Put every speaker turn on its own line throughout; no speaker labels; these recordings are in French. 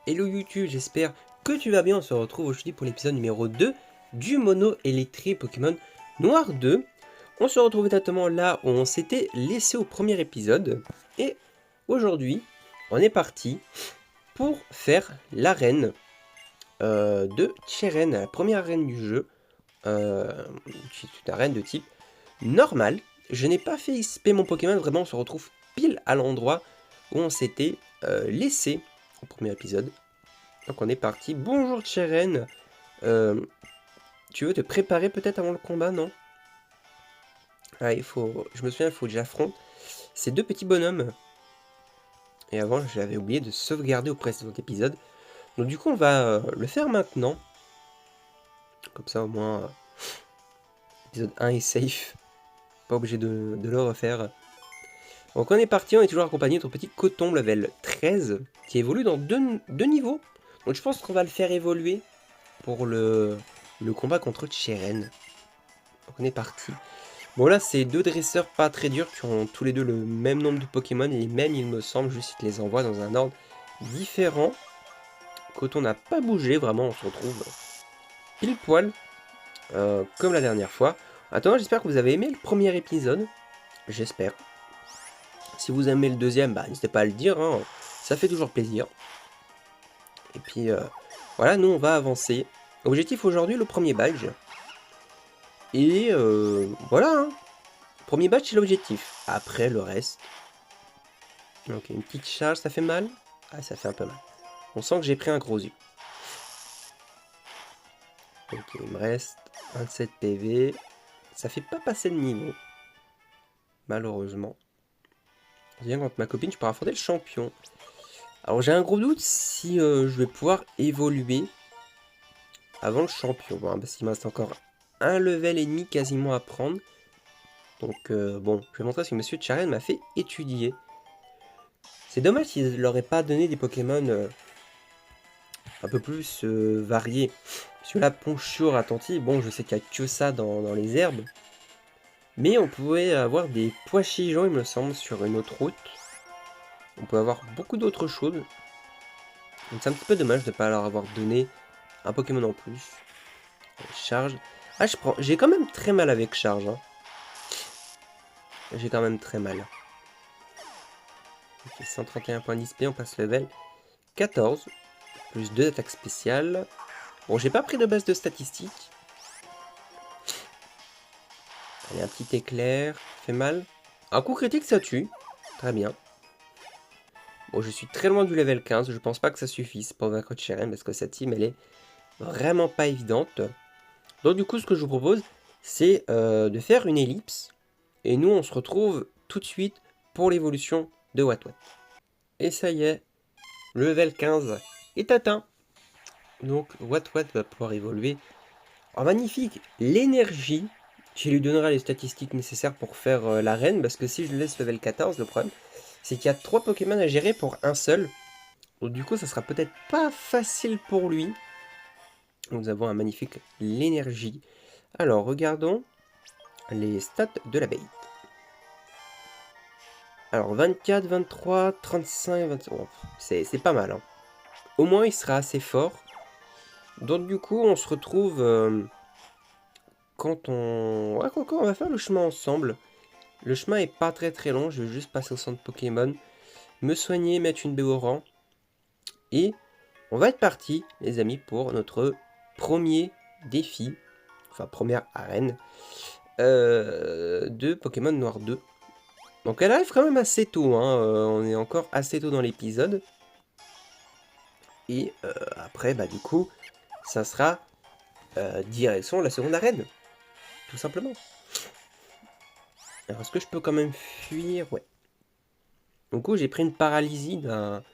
Hello YouTube, j'espère que tu vas bien. On se retrouve aujourd'hui pour l'épisode numéro 2 du Mono électrique Pokémon Noir 2. On se retrouve exactement là où on s'était laissé au premier épisode. Et aujourd'hui, on est parti pour faire l'arène de Cheren, la première arène du jeu. C'est une arène de type normal. Je n'ai pas fait XP mon Pokémon, vraiment on se retrouve pile à l'endroit où on s'était laissé au premier épisode. Donc on est parti. Bonjour Cheren. Tu veux te préparer peut-être avant le combat, non? Ah, je me souviens, il faut que j'affronte ces deux petits bonhommes. Et avant, j'avais oublié de sauvegarder au précédent épisode. Donc du coup, on va le faire maintenant. Comme ça, au moins, épisode 1 est safe. Pas obligé de le refaire. Donc on est parti, on est toujours accompagné de notre petit coton level 13, qui évolue dans deux niveaux. Donc je pense qu'on va le faire évoluer pour le combat contre Cheren. Donc on est parti. Bon là c'est deux dresseurs pas très durs qui ont tous les deux le même nombre de Pokémon et les mêmes il me semble, juste qu'ils les envoient dans un ordre différent. Coton n'a pas bougé, vraiment on se retrouve pile poil comme la dernière fois. Attends, j'espère que vous avez aimé le premier épisode, j'espère. Si vous aimez le deuxième, bah n'hésitez pas à le dire, hein. Ça fait toujours plaisir. Et puis voilà, nous on va avancer. Objectif aujourd'hui, le premier badge. Et voilà, hein. Premier badge c'est l'objectif. Après le reste. Ok, une petite charge, ça fait mal? Ah, ça fait un peu mal. On sent que j'ai pris un gros yeux. Ok, il me reste 27 PV. Ça fait pas passer le niveau. Malheureusement. Viens contre ma copine, je peux affronter le champion. Alors j'ai un gros doute si je vais pouvoir évoluer avant le champion. Bon, parce qu'il me reste encore un level et demi quasiment à prendre. Donc bon, je vais montrer ce que Monsieur Charen m'a fait étudier. C'est dommage s'il leur ait pas donné des Pokémon un peu plus variés. Celui-là, Ponchur attentif, bon, je sais qu'il n'y a que ça dans les herbes. Mais on pouvait avoir des pois chigeons, il me semble, sur une autre route. On peut avoir beaucoup d'autres choses. Donc c'est un petit peu dommage de ne pas leur avoir donné un Pokémon en plus. Charge. Ah, j'ai quand même très mal avec charge. Hein. J'ai quand même très mal. Ok, 131 points d'XP, on passe level 14. Plus 2 d'attaque spéciale. Bon, j'ai pas pris de base de statistiques. Allez, un petit éclair. Fait mal. Un coup critique, ça tue. Très bien. Bon, je suis très loin du level 15. Je pense pas que ça suffise pour vaincre Cheren parce que cette team, elle est vraiment pas évidente. Donc, du coup, ce que je vous propose, c'est de faire une ellipse. Et nous, on se retrouve tout de suite pour l'évolution de Watwat. Et ça y est, le level 15 est atteint. Donc, Watwat va pouvoir évoluer. Oh, magnifique! L'énergie, je lui donnerai les statistiques nécessaires pour faire l'arène, parce que si je le laisse level 14, le problème, c'est qu'il y a 3 Pokémon à gérer pour un seul. Donc du coup, ça sera peut-être pas facile pour lui. Nous avons un magnifique l'énergie. Alors, regardons les stats de la bête. Alors, 24, 23, 35, 25... Oh, c'est pas mal, hein. Au moins, il sera assez fort. Donc du coup, on se retrouve... quand on... Ouais, quoi, on va faire le chemin ensemble. Le chemin est pas très long, je vais juste passer au centre Pokémon, me soigner, mettre une baie au rang. Et on va être parti, les amis, pour notre premier défi, enfin première arène, de Pokémon Noir 2. Donc elle arrive quand même assez tôt, hein, on est encore assez tôt dans l'épisode. Et après, bah du coup, ça sera direction la seconde arène, tout simplement. Alors est-ce que je peux quand même fuir? Ouais. Du coup, j'ai pris une paralysie d'un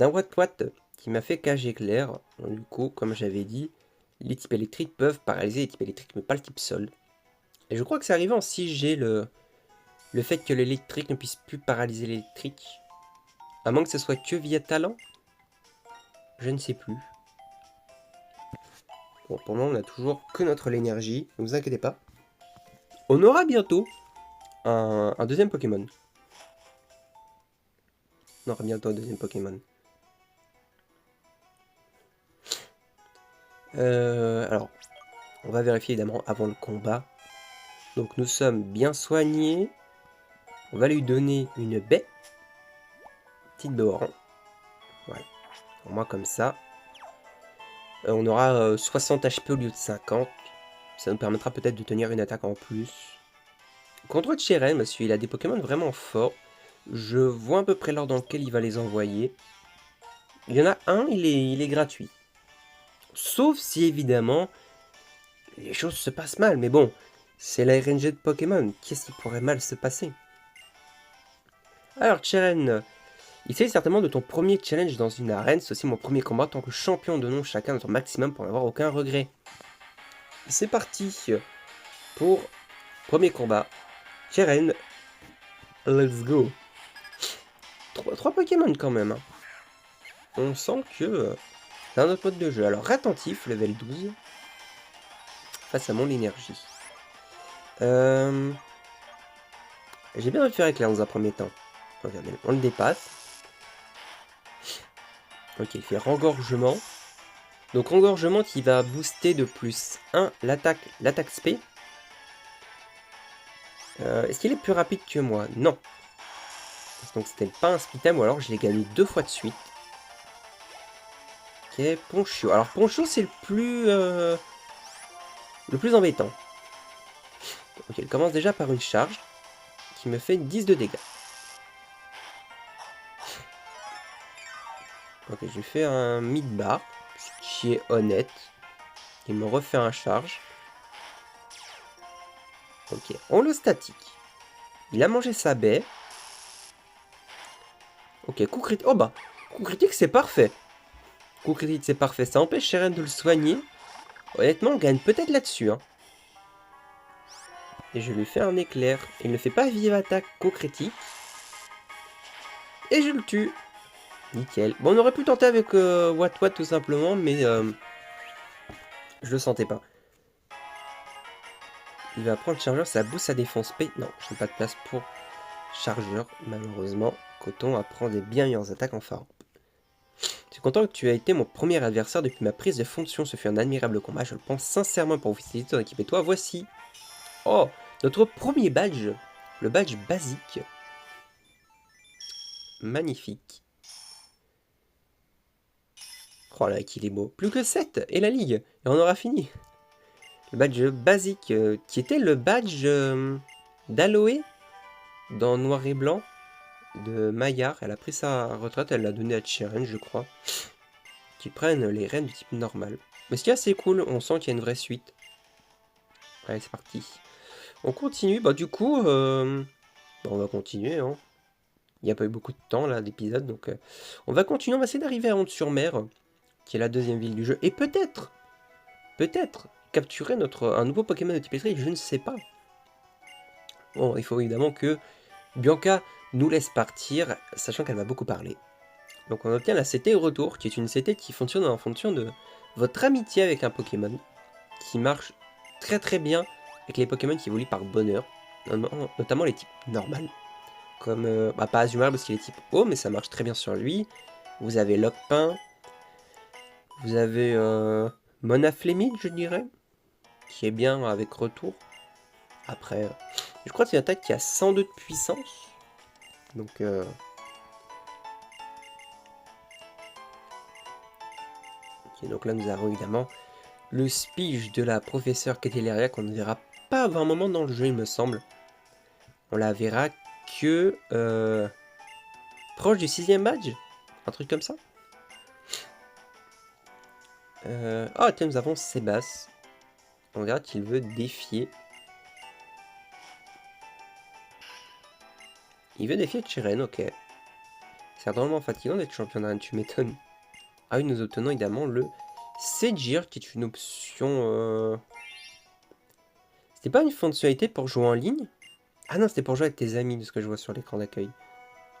Watwat qui m'a fait cage éclair. Donc, du coup, comme j'avais dit, les types électriques peuvent paralyser les types électriques, mais pas le type sol. Et je crois que c'est arrivé en 6G le fait que l'électrique ne puisse plus paralyser l'électrique. À moins que ce soit que via talent. Je ne sais plus. Bon, pour le moment, on a toujours que notre l'énergie. Ne vous inquiétez pas. On aura bientôt un deuxième Pokémon. On aura bientôt un deuxième Pokémon. Alors, on va vérifier évidemment avant le combat. Donc nous sommes bien soignés. On va lui donner une baie. Petite baie orange. Voilà. Au moins comme ça. On aura 60 HP au lieu de 50. Ça nous permettra peut-être de tenir une attaque en plus. Contre Cheren, parce qu'il a des Pokémon vraiment forts. Je vois à peu près l'ordre dans lequel il va les envoyer. Il y en a un, il est gratuit. Sauf si évidemment, les choses se passent mal. Mais bon, c'est la RNG de Pokémon. Qu'est-ce qui pourrait mal se passer? Alors Cheren, il s'agit certainement de ton premier challenge dans une arène. C'est aussi mon premier combat en tant que champion de nom, chacun notre maximum pour n'avoir aucun regret. C'est parti pour premier combat. Cheren, let's go. 3 Pokémon quand même. Hein. On sent que c'est un autre mode de jeu. Alors attentif, level 12. Face à mon énergie. J'ai bien envie de faire éclair dans un premier temps. Regardez, on le dépasse. Ok, il fait rengorgement. Donc rengorgement qui va booster de plus 1 l'attaque spé. Est-ce qu'il est plus rapide que moi? Non. Donc c'était pas un speed ou alors je l'ai gagné 2 fois de suite. Ok, Poncho. Alors Poncho c'est le plus embêtant. Ok, il commence déjà par une charge qui me fait 10 de dégâts. Ok, j'ai fait un mid-bar, ce qui est honnête. Il me refait un charge. Ok, on le statique. Il a mangé sa baie. Ok, coup critique. Oh bah, coup critique c'est parfait. Coup critique c'est parfait. Ça empêche Cheren de le soigner. Honnêtement, on gagne peut-être là-dessus. Hein. Et je lui fais un éclair. Il ne fait pas vive attaque, coup critique. Et je le tue. Nickel. Bon, on aurait pu tenter avec What tout simplement, mais je le sentais pas. Il va prendre chargeur, ça booste sa défense P. Non, je n'ai pas de place pour chargeur, malheureusement. Coton apprend des bien meilleures attaques en phare. Je suis content que tu aies été mon premier adversaire depuis ma prise de fonction. Ce fut un admirable combat, je le pense sincèrement pour vous féliciter ton équipe. Et toi, voici. Oh, notre premier badge. Le badge basique. Magnifique. Oh là, qu'il est beau. Plus que 7 et la ligue. Et on aura fini. Le badge basique, qui était le badge d'Aloé dans Noir et Blanc de Maillard. Elle a pris sa retraite, elle l'a donné à Cheren, je crois. Qui prennent les rênes du type normal. Mais ce qui est assez cool, on sent qu'il y a une vraie suite. Allez, c'est parti. On continue, bah du coup, on va continuer. Hein. Il n'y a pas eu beaucoup de temps là d'épisode, donc on va continuer. On va essayer d'arriver à Honte-sur-Mer, qui est la deuxième ville du jeu. Et peut-être capturer un nouveau Pokémon de type électrique, je ne sais pas. Bon, il faut évidemment que Bianca nous laisse partir, sachant qu'elle va beaucoup parler. Donc on obtient la CT retour, qui est une CT qui fonctionne en fonction de votre amitié avec un Pokémon, qui marche très très bien avec les Pokémon qui évoluent par bonheur, notamment les types normales, comme, pas Azumarill parce qu'il est type eau, mais ça marche très bien sur lui. Vous avez Lockpin, vous avez Monaflémide, je dirais, qui est bien avec retour. Après, je crois que c'est une attaque qui a 102 de puissance, donc ok, donc là nous avons évidemment le speech de la professeure Keteleria qu'on ne verra pas avant un moment dans le jeu, il me semble. On la verra que proche du 6ème badge, un truc comme ça. Ah tiens, nous avons Sébas. On verra qu'il veut défier. Il veut défier Cheren, ok. C'est vraiment fatigant d'être champion d'arène, tu m'étonnes. Ah oui, nous obtenons évidemment le Segir, qui est une option... C'était pas une fonctionnalité pour jouer en ligne? Ah non, c'était pour jouer avec tes amis, de ce que je vois sur l'écran d'accueil.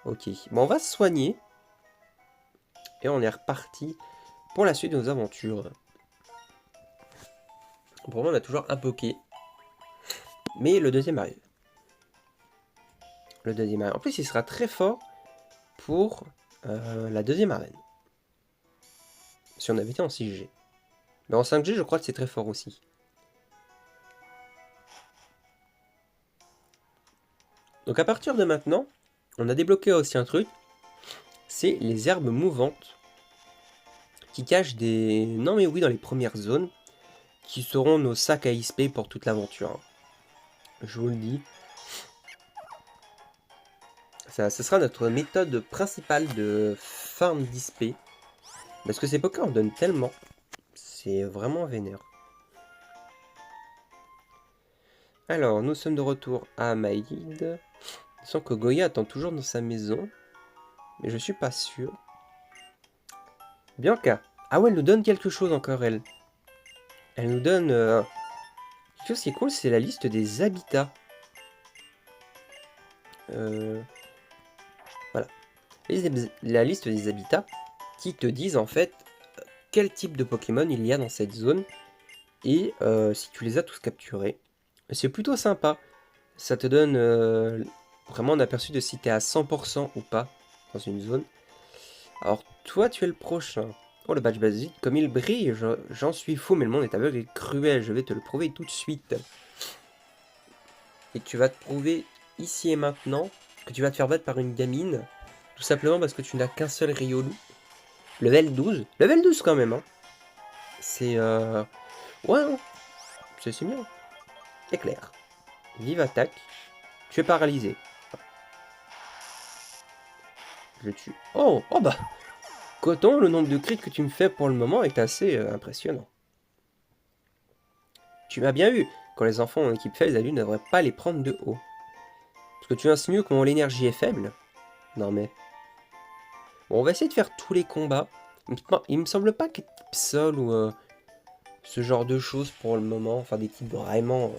Ok, bon, on va se soigner. Et on est reparti pour la suite de nos aventures. Pour le moment, on a toujours un Poké. Mais le deuxième arrive. Le deuxième arrive. En plus, il sera très fort pour la deuxième arène. Si on avait été en 6G. Mais en 5G, je crois que c'est très fort aussi. Donc à partir de maintenant, on a débloqué aussi un truc. C'est les herbes mouvantes. Qui cachent des... Non mais oui, dans les premières zones. Qui seront nos sacs à XP pour toute l'aventure. Je vous le dis. Ce sera notre méthode principale de farm d'XP. Parce que ces Pokémon en donnent tellement. C'est vraiment vénère. Alors, nous sommes de retour à Maïd. Je sens que Goya attend toujours dans sa maison. Mais je suis pas sûr. Bianca. Ah ouais, elle nous donne quelque chose encore, elle. Elle nous donne... quelque chose qui est cool, c'est la liste des habitats. Voilà. La liste des habitats qui te disent en fait quel type de Pokémon il y a dans cette zone. Et si tu les as tous capturés. C'est plutôt sympa. Ça te donne vraiment un aperçu de si tu es à 100% ou pas dans une zone. Alors toi tu es le prochain. Oh le badge basique, comme il brille, j'en suis fou, mais le monde est aveugle et cruel, je vais te le prouver tout de suite. Et tu vas te prouver ici et maintenant que tu vas te faire battre par une gamine, tout simplement parce que tu n'as qu'un seul Riolu. Level 12. Level 12 quand même, hein. C'est ouais, hein. C'est bien. Éclair. Vive attaque. Tu es paralysé. Je le tue. Oh, oh bah Coton, le nombre de crits que tu me fais pour le moment est assez impressionnant. Tu m'as bien vu. Quand les enfants en équipe faible, les adultes ne devraient pas les prendre de haut. Parce que tu insinues que mon énergie est faible? Non mais... Bon, on va essayer de faire tous les combats. Il me semble pas que type sol ou ce genre de choses pour le moment. Enfin, des types vraiment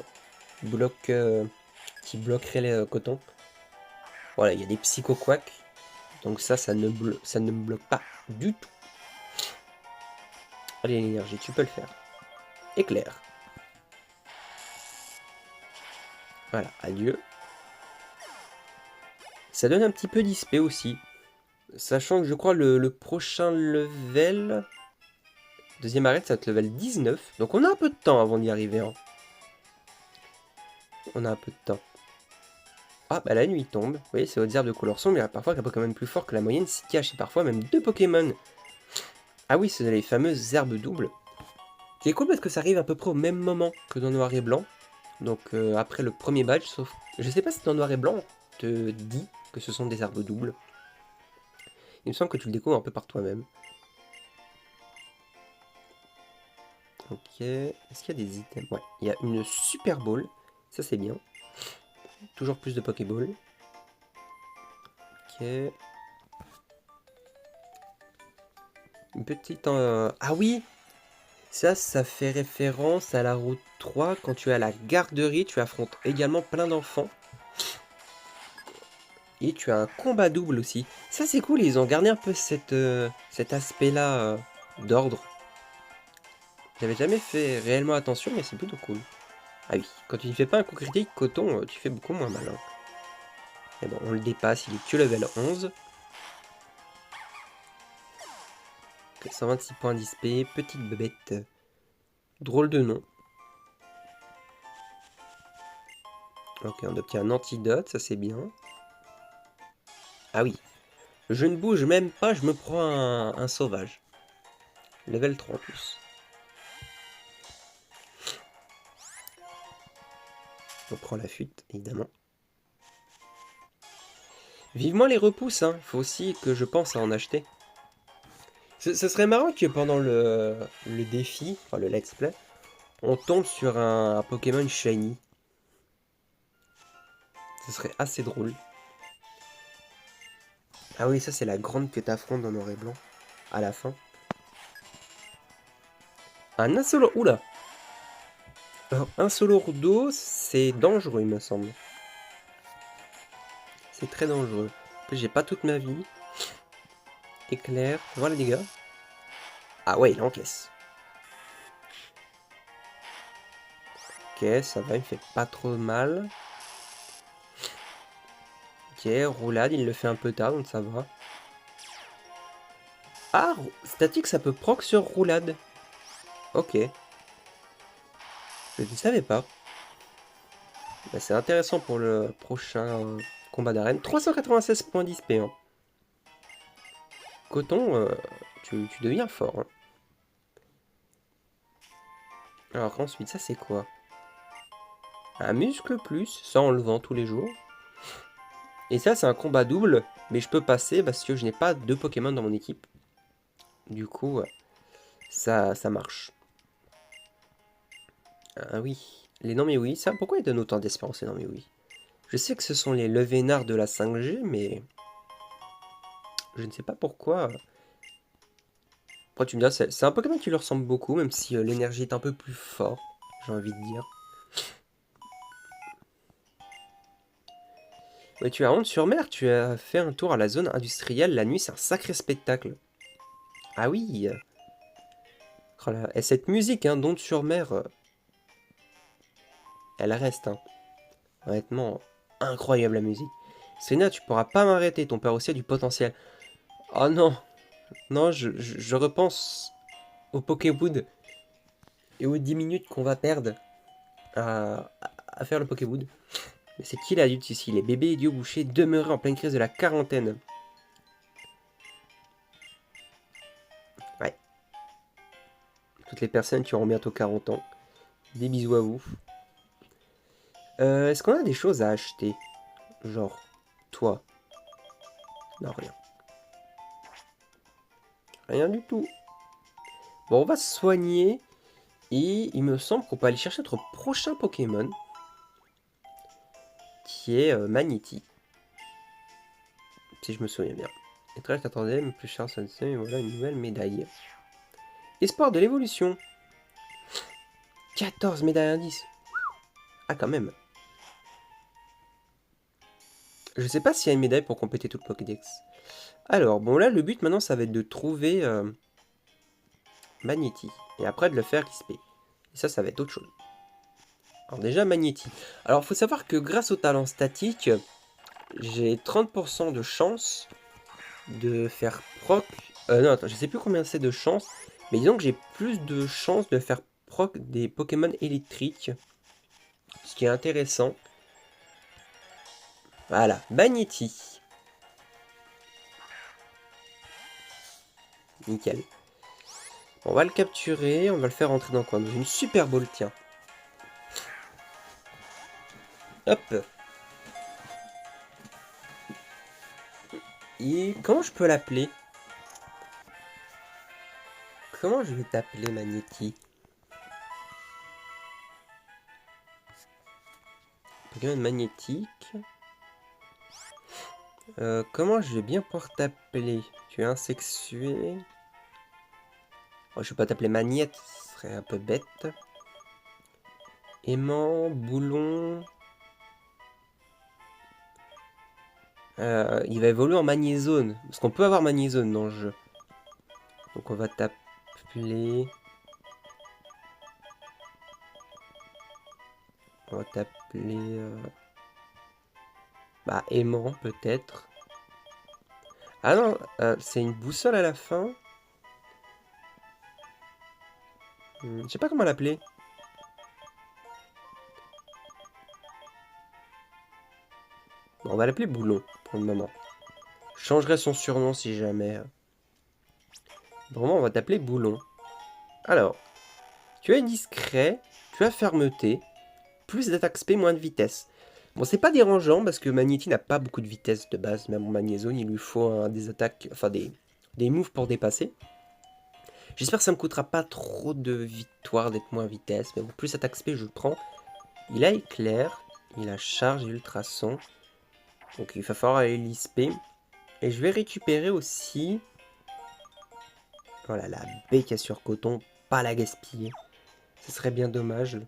qui bloqueraient les cotons. Voilà, il y a des psycho-quacks. Donc ça ne me bloque pas du tout. Allez, l'énergie, tu peux le faire. Éclair. Voilà, adieu. Ça donne un petit peu d'XP aussi. Sachant que je crois le prochain level... Deuxième arrêt, ça va être level 19. Donc on a un peu de temps avant d'y arriver. Hein. On a un peu de temps. Ah, bah la nuit tombe. Vous voyez, c'est aux herbes de couleur sombre. Il y a parfois un Pokémon plus fort que la moyenne s'y cache. Et parfois même 2 Pokémon. Ah oui, c'est les fameuses herbes doubles. Qui est cool parce que ça arrive à peu près au même moment que dans Noir et Blanc. Donc après le premier badge, sauf... Je sais pas si dans Noir et Blanc, on te dit que ce sont des herbes doubles. Il me semble que tu le découvres un peu par toi-même. Ok. Est-ce qu'il y a des items? Ouais. Il y a une Super Ball. Ça, c'est bien. Toujours plus de Pokéball. Ok. Une petite... Ah oui! Ça fait référence à la route 3. Quand tu es à la garderie, tu affrontes également plein d'enfants. Et tu as un combat double aussi. Ça, c'est cool. Ils ont gardé un peu cet aspect-là d'ordre. J'avais jamais fait réellement attention, mais c'est plutôt cool. Ah oui, quand tu ne fais pas un coup critique, Coton, tu fais beaucoup moins mal. Hein. Et bon, on le dépasse, il est que level 11. 126 points d'XP, petite bébête. Drôle de nom. Ok, on obtient un antidote, ça c'est bien. Ah oui, je ne bouge même pas, je me prends un sauvage. Level 3 en plus. On prend la fuite, évidemment. Vivement les repousses, hein. Faut aussi que je pense à en acheter. Ce serait marrant que pendant le défi, enfin le let's play, on tombe sur un Pokémon shiny. Ce serait assez drôle. Ah oui, ça c'est la grande que t'affrontes dans Noir et Blanc. À la fin. Un solo... Oula! Alors, un solo d'eau, c'est dangereux, il me semble. C'est très dangereux. En plus, j'ai pas toute ma vie. Éclair. Voilà les dégâts. Ah ouais, il encaisse. Ok, ça va, il me fait pas trop mal. Ok, roulade, il le fait un peu tard, donc ça va. Ah, statique, ça peut proc sur roulade. Ok. Je ne savais pas. Bah, c'est intéressant pour le prochain combat d'arène. 396 points d'XP. Hein. Coton, tu deviens fort. Hein. Alors ensuite, ça c'est quoi? Un muscle plus, ça on le vend tous les jours. Et ça c'est un combat double, mais je peux passer parce que je n'ai pas de Pokémon dans mon équipe. Du coup, ça marche. Ah oui, les non mais oui, ça pourquoi ils donnent autant d'espérance les non mais oui? Je sais que ce sont les Levénards de la 5G, mais je ne sais pas pourquoi. Après tu me dis, c'est un Pokémon qui leur ressemble beaucoup, même si l'énergie est un peu plus fort, j'ai envie de dire. Ouais, tu as honte sur mer, tu as fait un tour à la zone industrielle la nuit, c'est un sacré spectacle. Ah oui. Oh là, et cette musique, hein, d'onde sur mer, elle reste, hein. Honnêtement, incroyable la musique. Serena, tu pourras pas m'arrêter, ton père aussi a du potentiel. Oh non, non, je repense au Pokéwood et aux 10 minutes qu'on va perdre à faire le Pokéwood. Mais c'est qui l'adulte ici? Les bébés idiots bouchés demeurés en pleine crise de la quarantaine. Ouais. Toutes les personnes qui auront bientôt 40 ans. Des bisous à vous. Est-ce qu'on a des choses à acheter? Genre, toi. Non, rien. Rien du tout. Bon, on va se soigner. Et il me semble qu'on peut aller chercher notre prochain Pokémon. Qui est Magnéti. Si je me souviens bien. Et très t'attendais, mais plus cher Sensei, et voilà une nouvelle médaille. Espoir de l'évolution. 14 médailles indices. Ah, quand même. Je sais pas s'il y a une médaille pour compléter tout le Pokédex. Alors, bon là, le but maintenant, ça va être de trouver Magnéti. Et après de le faire XP. Et ça va être autre chose. Alors déjà, Magnéti. Alors, faut savoir que grâce au talent statique, j'ai 30% de chance de faire proc... non, attends, je sais plus combien c'est de chance. Mais disons que j'ai plus de chance de faire proc des Pokémon électriques. Ce qui est intéressant. Voilà, Magnéti. Nickel. On va le capturer, on va le faire rentrer dans quoi? Dans une Super Ball, tiens. Hop. Et comment je peux l'appeler? Comment je vais t'appeler, Magnéti? Pokémon magnétique. Comment je vais bien pouvoir t'appeler? Tu es insexué. Oh, je vais pas t'appeler Magnette, ce serait un peu bête. Aimant, boulon. Il va évoluer en Magnézone. Parce qu'on peut avoir Magnézone dans le jeu. Donc on va t'appeler... On va t'appeler... Bah, aimant peut-être. Ah non, c'est une boussole à la fin. Je sais pas comment l'appeler. Bon, on va l'appeler Boulon pour le moment. Je changerai son surnom si jamais. Vraiment, on va t'appeler Boulon. Alors, tu es discret, tu as fermeté, plus d'attaque spé, moins de vitesse. Bon, c'est pas dérangeant parce que Magnéti n'a pas beaucoup de vitesse de base, même en Magnézone, il lui faut des attaques, enfin des moves pour dépasser. J'espère que ça me coûtera pas trop de victoire d'être moins vitesse, mais bon, plus attaque spé, je le prends. Il a éclair, il a charge et ultrason. Donc il va falloir aller l'ISP. Et je vais récupérer aussi... Voilà, la béque sur coton, pas la gaspiller. Ce serait bien dommage.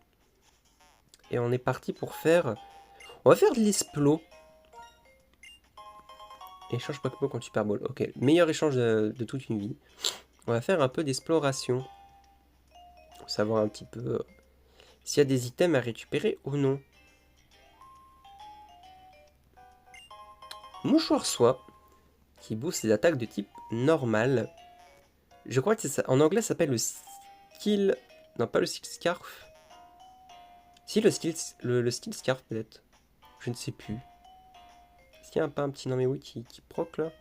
Et on est parti pour faire... On va faire de l'esplo. Échange Pokémon contre Super Ball. Ok, meilleur échange de toute une vie. On va faire un peu d'exploration. Pour savoir un petit peu s'il y a des items à récupérer ou non. Mouchoir Soie, qui booste les attaques de type normal. Je crois que c'est ça. En anglais, ça s'appelle le skill Non, pas le style scarf. Si, le style scarf, peut-être. Je ne sais plus. Est-ce qu'il y a pas un petit nom mais oui qui proc là?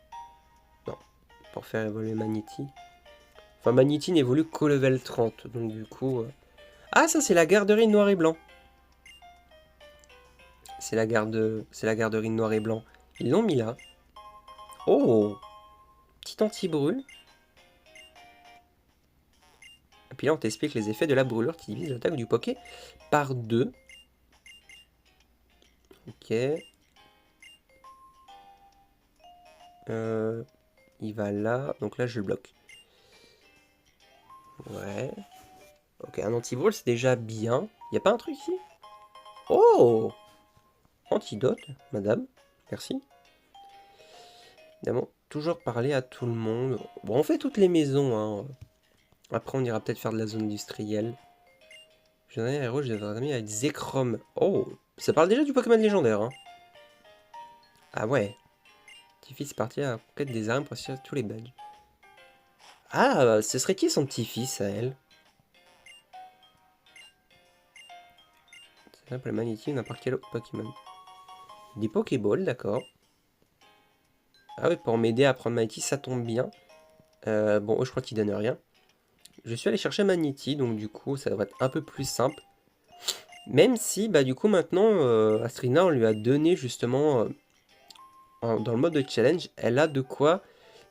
Non. Pour faire évoluer Magnéti. Enfin, Magnéti n'évolue qu'au level 30. Donc, du coup. Ah, ça, c'est la garderie noir et blanc. C'est la garderie noir et blanc. Ils l'ont mis là. Oh! Petit anti-brûle. Et puis là, on t'explique les effets de la brûlure qui divise l'attaque du Poké par 2. Ok. Il va là. Donc là, je le bloque. Ouais. Ok, un anti-brûle, c'est déjà bien. Y a pas un truc ici? Oh! Antidote, madame. Merci. Évidemment, toujours parler à tout le monde. Bon, on fait toutes les maisons, hein. Après, on ira peut-être faire de la zone industrielle. J'ai un héros, j'ai un ami avec Zekrom. Oh! Ça parle déjà du Pokémon légendaire, hein. Ah ouais. Petit-fils parti à la conquête des arènes pour assurer tous les badges. Ah, ce serait qui son petit-fils à elle? C'est simple, Magnéti, n'importe quel autre Pokémon. Des Pokéballs, d'accord. Ah oui, pour m'aider à prendre Magnéti, ça tombe bien. Bon, eux, je crois qu'ils donnent rien. Je suis allé chercher Magnéti, donc du coup, ça devrait être un peu plus simple. Même si, bah du coup, maintenant, Astrina, on lui a donné justement, dans le mode de challenge, elle a de quoi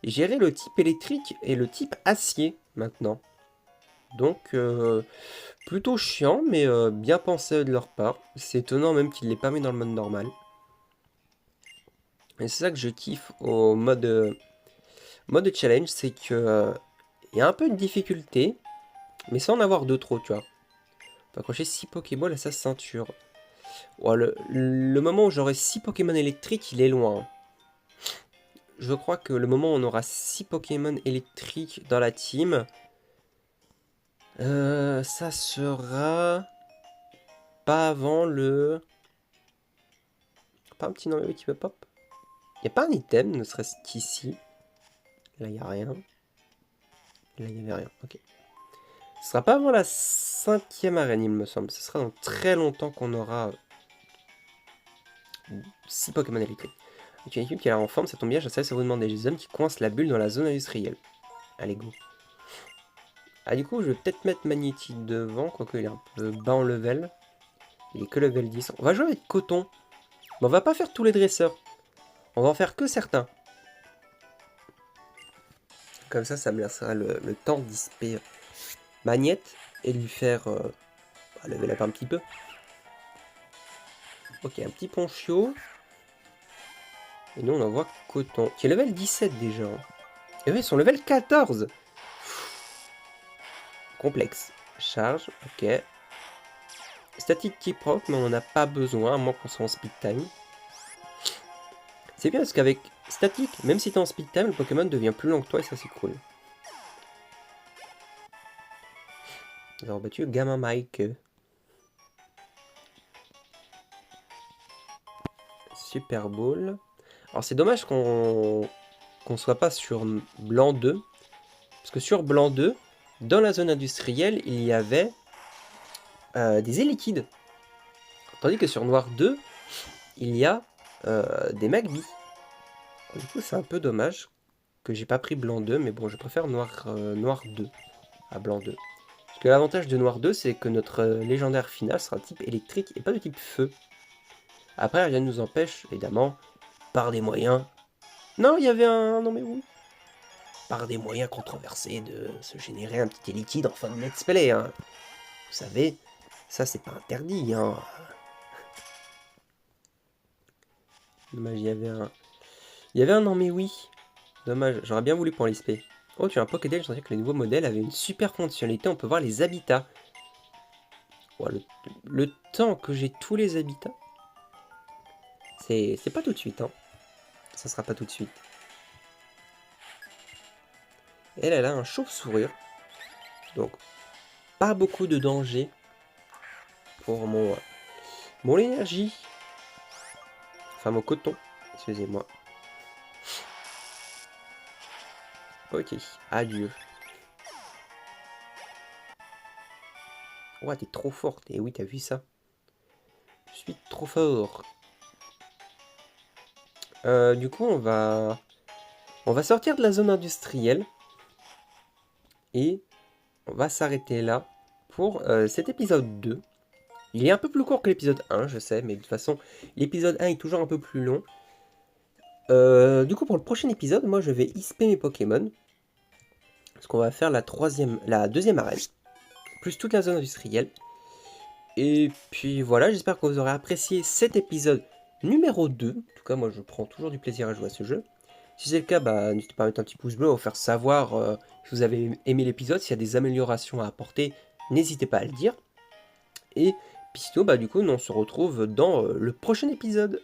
gérer le type électrique et le type acier, maintenant. Donc, plutôt chiant, mais bien pensé de leur part. C'est étonnant même qu'il ne l'ait pas mis dans le mode normal. Et c'est ça que je kiffe au mode challenge, c'est que il y a un peu de difficulté, mais sans en avoir de trop, tu vois. On peut accrocher 6 Pokéballs à sa ceinture. Ouais, le moment où j'aurai 6 Pokémon électriques, il est loin. Je crois que le moment où on aura 6 Pokémon électriques dans la team, ça sera pas avant le... Pas un petit nom qui peut pop. Il n'y a pas un item, ne serait-ce qu'ici. Là, il n'y a rien. Là, il n'y avait rien. Ok. Ce sera pas avant la 5e arène, il me semble. Ce sera dans très longtemps qu'on aura 6 Pokémon électriques. Donc, une équipe qui a l'air en forme, ça tombe bien, je sais, ça vous demander des hommes qui coincent la bulle dans la zone industrielle. Allez, go. Ah, du coup, je vais peut-être mettre Magnéti devant, quoique il est un peu bas en level. Il est que level 10. On va jouer avec Coton. Mais on va pas faire tous les dresseurs. On va en faire que certains. Comme ça me laissera le temps de disper Magnette et de lui faire level up un petit peu. Ok, un petit Ponchio. Et nous, on envoie Coton, qui est level 17 déjà. Et oui, ils sont level 14. Complexe. Charge, ok. Statique qui proc, mais on n'en a pas besoin, à moins qu'on soit en speed time. C'est bien parce qu'avec statique, même si t'es en speed time, le Pokémon devient plus lent que toi et ça c'est cool. Nous avons battu Gamin Mike. Super Ball. Alors c'est dommage qu'on soit pas sur Blanc 2. Parce que sur Blanc 2, dans la zone industrielle, il y avait des liquides. Tandis que sur Noir 2, il y a des Magby. Du coup, c'est un peu dommage que j'ai pas pris Blanc 2, mais bon, je préfère Noir 2 à Blanc 2. Parce que l'avantage de Noir 2, c'est que notre légendaire final sera de type électrique et pas de type feu. Après, rien ne nous empêche, évidemment, par des moyens... Non, il y avait un... Non mais oui. Par des moyens controversés de se générer un petit liquide en fin de let's play, hein. Vous savez, ça c'est pas interdit, hein. Dommage, il y avait un... Il y avait un non mais oui. Dommage, j'aurais bien voulu pour l'XP. Oh, tu as un Pokédex, je sentais que les nouveaux modèles avaient une super fonctionnalité, on peut voir les habitats. Oh, le temps que j'ai tous les habitats, c'est pas tout de suite, hein. Ça sera pas tout de suite. Elle a un chauve-sourire. Donc, pas beaucoup de danger pour mon énergie. Enfin, mon coton. Excusez-moi. Ok, adieu. Ouais, t'es trop forte. Et oui, t'as vu ça? Je suis trop fort. Du coup, on va sortir de la zone industrielle. Et on va s'arrêter là pour cet épisode 2. Il est un peu plus court que l'épisode 1, je sais, mais de toute façon, l'épisode 1 est toujours un peu plus long. Du coup, pour le prochain épisode, moi, je vais isper mes Pokémon. Parce qu'on va faire la deuxième arène, plus toute la zone industrielle. Et puis voilà, j'espère que vous aurez apprécié cet épisode numéro 2. En tout cas, moi, je prends toujours du plaisir à jouer à ce jeu. Si c'est le cas, bah, n'hésitez pas à mettre un petit pouce bleu, à vous faire savoir si vous avez aimé l'épisode, s'il y a des améliorations à apporter, n'hésitez pas à le dire. Et puis sinon, bah, du coup, on se retrouve dans le prochain épisode.